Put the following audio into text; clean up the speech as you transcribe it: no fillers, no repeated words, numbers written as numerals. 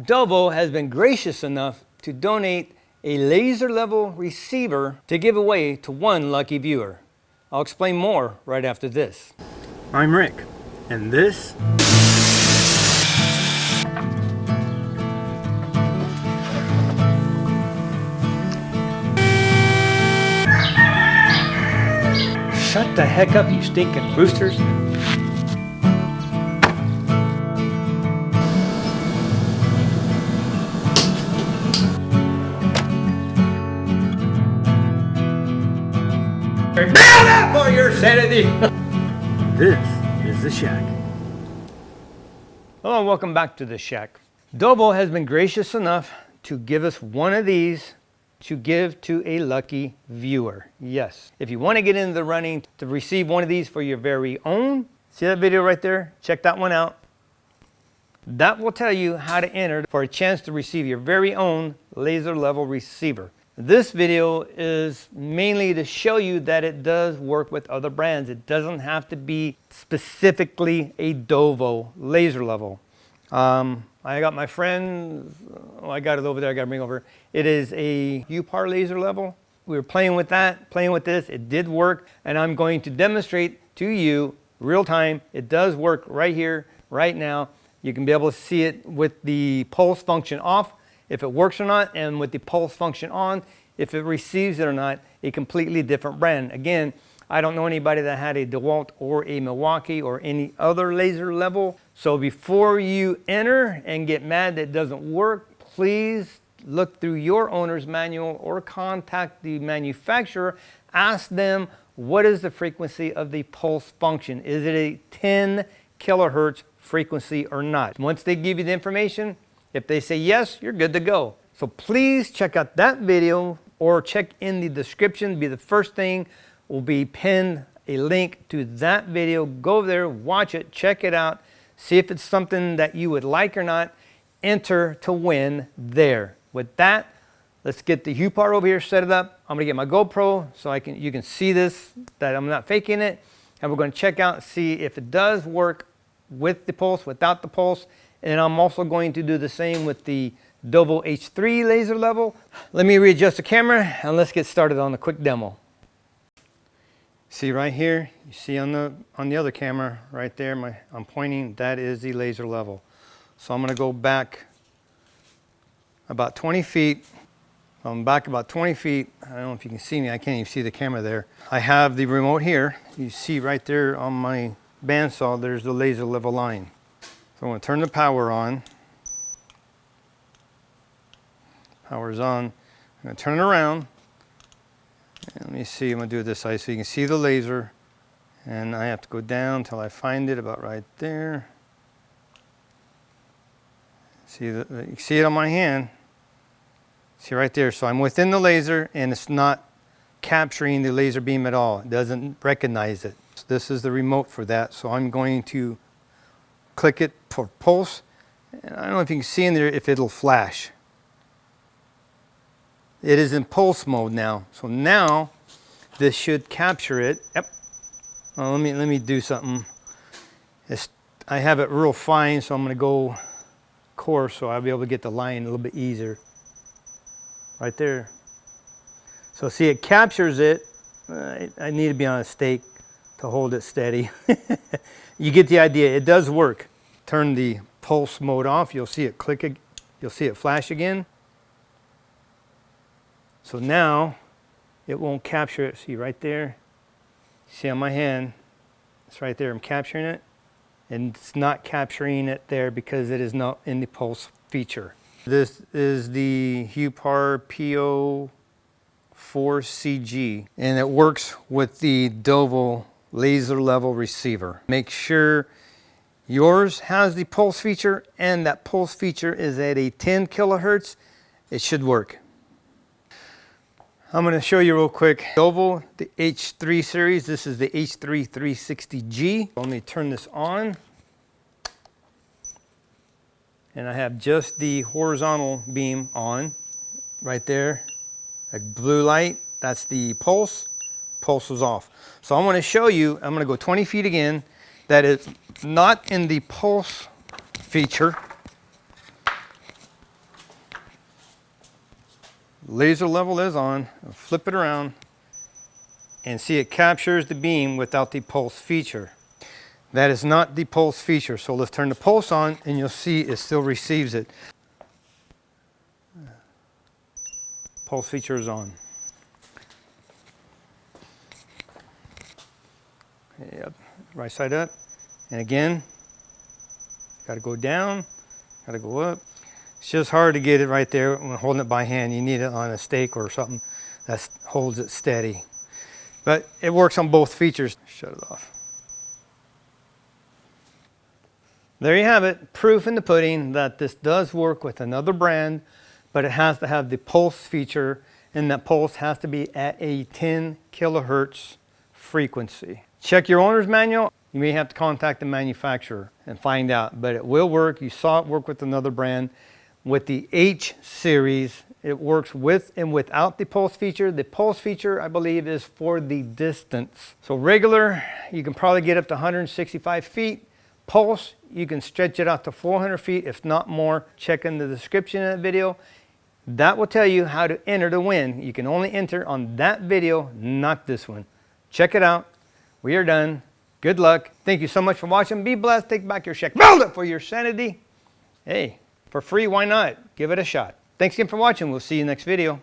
Dovoh has been gracious enough to donate a laser level receiver to give away to one lucky viewer. I'll explain more right after this. I'm Rick, and this shut the heck up, you stinking roosters. Down for your sanity. This is the shack. Hello and welcome back to the shack. Dovoh has been gracious enough to give us one of these to give to a lucky viewer. Yes, if you want to get into the running to receive one of these for your very own, see that video right there? Check that one out. That will tell you how to enter for a chance to receive your very own laser level receiver. This video is mainly to show you that it does work with other brands. It doesn't have to be specifically a Dovoh laser level. I got my friend, I got it over there, I got to bring over. It is a UPAR laser level. We were playing with that, playing with this. It did work, and I'm going to demonstrate to you real time. It does work right here, right now. You can be able to see it with the pulse function off, if it works or not, and with the pulse function on, if it receives it or not. A completely different brand. Again, I don't know anybody that had a DeWalt or a Milwaukee or any other laser level. So before you enter and get mad that it doesn't work, please look through your owner's manual or contact the manufacturer. Ask them, what is the frequency of the pulse function? Is it a 10 kilohertz frequency or not? Once they give you the information, if they say yes, you're good to go. So please check out that video or check in the description. Be the first thing will be pinned a link to that video. Go there, watch it, check it out, see if it's something that you would like or not. Enter to win there. With that, let's get the UPAR over here, set it up. I'm gonna get my GoPro so you can see this, that I'm not faking it. And we're gonna check out and see if it does work with the pulse, without the pulse. And I'm also going to do the same with the Dovoh H3 laser level. Let me readjust the camera and let's get started on the quick demo. See right here, you see on the other camera right there, I'm pointing, that is the laser level. So I'm going to go back about 20 feet. I'm back about 20 feet. I don't know if you can see me, I can't even see the camera there. I have the remote here. You see right there on my bandsaw, there's the laser level line. So I'm going to turn the power on. Power's on. I'm going to turn it around. Let me see, I'm going to do it this side so you can see the laser. And I have to go down until I find it about right there. See, you see it on my hand. See right there, so I'm within the laser and it's not capturing the laser beam at all. It doesn't recognize it. So this is the remote for that, so I'm going to click it for pulse. And I don't know if you can see in there if it'll flash. It is in pulse mode now. So now this should capture it. Yep. Oh, let me do something. I have it real fine, so I'm going to go coarse so I'll be able to get the line a little bit easier. Right there. So see, it captures it. I need to be on a stake to hold it steady. You get the idea. It does work. Turn the pulse mode off. You'll see it click. You'll see it flash again. So now it won't capture it. See right there? See on my hand? It's right there. I'm capturing it. And it's not capturing it there because it is not in the pulse feature. This is the UPAR PO4CG. And it works with the Dovoh laser level receiver. Make sure yours has the pulse feature and that pulse feature is at a 10 kilohertz. It should work. I'm going to show you real quick. Dovoh, the H3 series. This is the H3 360G. Let me turn this on. And I have just the horizontal beam on right there. A blue light, that's the pulse. Pulse is off. So I want to show you, I'm going to go 20 feet again, that it's not in the pulse feature. Laser level is on. Flip it around and see it captures the beam without the pulse feature. That is not the pulse feature. So let's turn the pulse on and you'll see it still receives it. Pulse feature is on. Yep, right side up. And again, got to go down, got to go up. It's just hard to get it right there when holding it by hand. You need it on a stake or something that holds it steady. But it works on both features. Shut it off. There you have it, proof in the pudding that this does work with another brand, but it has to have the pulse feature, and that pulse has to be at a 10 kilohertz frequency. Check your owner's manual. You may have to contact the manufacturer and find out, but it will work. You saw it work with another brand. With the H series, it works with and without the pulse feature. The pulse feature, I believe, is for the distance. So regular, you can probably get up to 165 feet. Pulse, you can stretch it out to 400 feet, if not more. Check in the description of the video. That will tell you how to enter to win. You can only enter on that video, not this one. Check it out. We are done. Good luck. Thank you so much for watching. Be blessed. Take back your check. Build it for your sanity. Hey, for free, why not? Give it a shot. Thanks again for watching. We'll see you next video.